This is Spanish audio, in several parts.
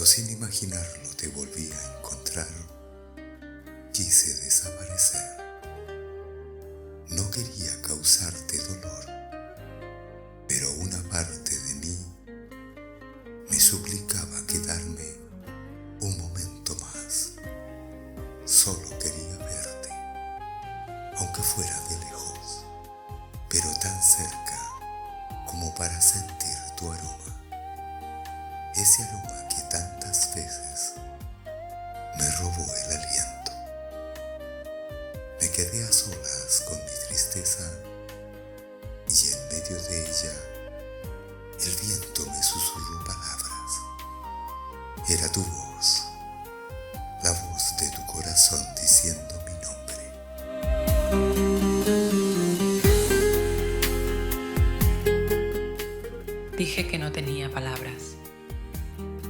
sin imaginarlo te volví a encontrar. Quise desaparecer. No quería causarte dolor, pero una parte de mí me suplicaba quedarme un momento más. Solo quería verte, aunque fuera de lejos, pero tan cerca como para sentir tu aroma. Ese aroma que tantas veces me robó el aliento. Me quedé a solas con mi tristeza y en medio de ella el viento me susurró palabras. Era tu voz, la voz de tu corazón diciendo mi nombre. Dije que no tenía palabras,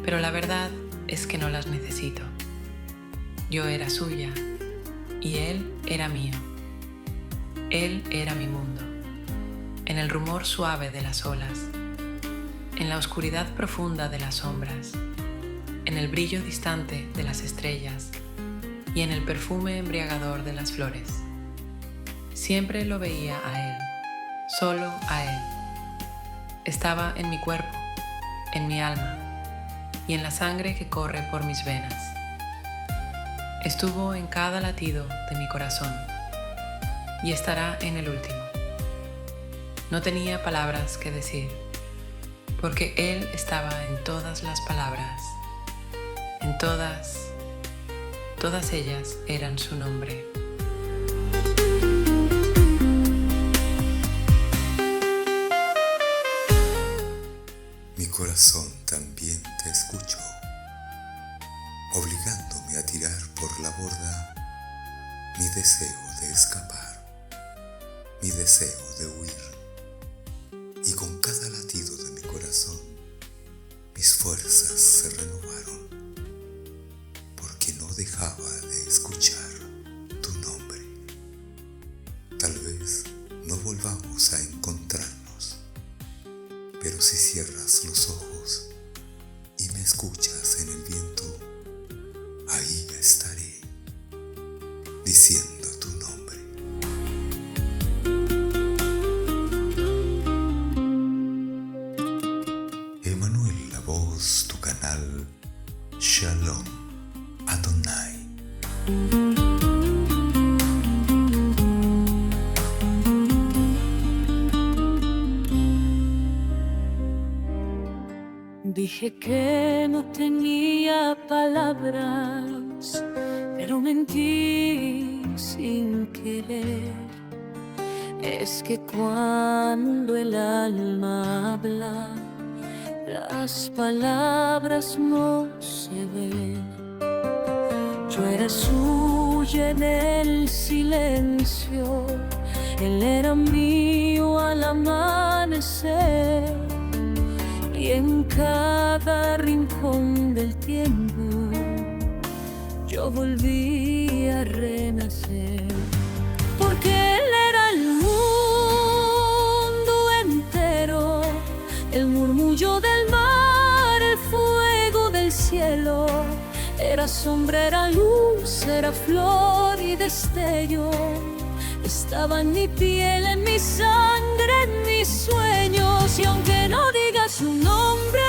pero la verdad es que no las necesito. Yo era suya y él era mío. Él era mi mundo, en el rumor suave de las olas, en la oscuridad profunda de las sombras, en el brillo distante de las estrellas y en el perfume embriagador de las flores. Siempre lo veía a él, solo a él. Estaba en mi cuerpo, en mi alma y en la sangre que corre por mis venas. Estuvo en cada latido de mi corazón y estará en el último. No tenía palabras que decir, porque él estaba en todas las palabras, en todas ellas eran su nombre. Mi corazón también te escuchó, obligándome a tirar por la borda mi deseo de escapar, mi deseo de huir. Y con cada latido de mi corazón, mis fuerzas se renovaron, porque no dejaba de escuchar tu nombre. Tal vez no volvamos a encontrarnos, pero si cierras los ojos y me escuchas en el viento, ahí estaré, diciendo tu nombre. Emanuel La Voz, tu canal Shalom Adonai. Dije que no tenía palabras, pero mentí sin querer. Es que cuando el alma habla, las palabras no se ven. Yo era suya en el silencio, él era mío al amanecer. Y en cada rincón del tiempo yo volví a renacer, porque él era el mundo entero, el murmullo del mar, el fuego del cielo. Era sombra, era luz, era flor y destello. Estaba en mi piel, en mi sangre, en mis sueños. Y aunque no diga su nombre,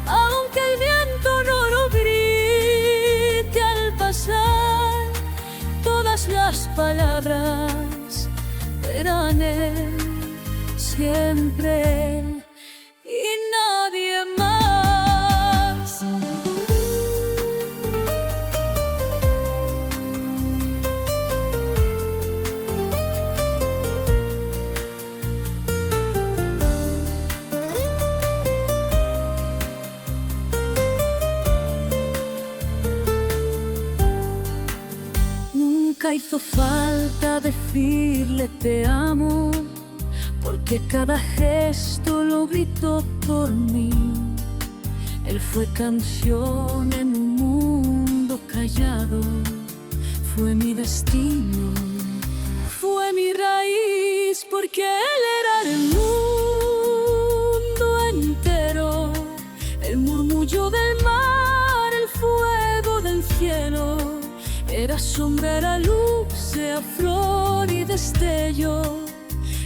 aunque el viento no lo grite al pasar, todas las palabras eran él siempre y nadie más. Nunca hizo falta decirle te amo, porque cada gesto lo gritó por mí. Él fue canción en un mundo callado, fue mi destino, fue mi raíz, porque él era el mundo entero, el mundo murmullo del mar, el fuego del cielo. Era sombra, era luz, era flor y destello.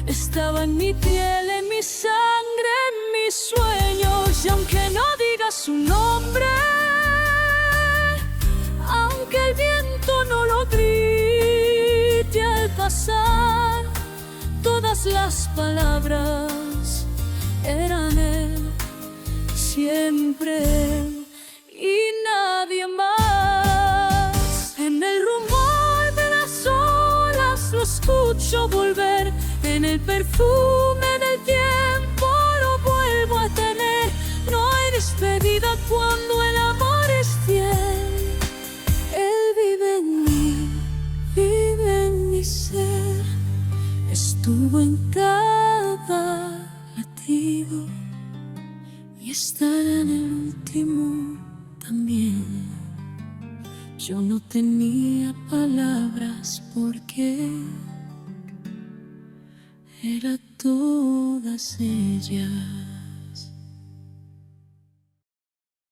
Estaba en mi piel, en mi sangre, en mis sueños. Y aunque no diga su nombre, aunque el viento no lo grite al pasar, todas las palabras eran él, siempre él y nadie más. En el rumor de las olas lo escucho volver, en el perfume del tiempo lo vuelvo a tener. No hay despedida cuando el amor es fiel. Él vive en mí, vive en mi ser. Estuvo en cada latido y estará en el último también. Yo no tenía palabras porque era todas ellas.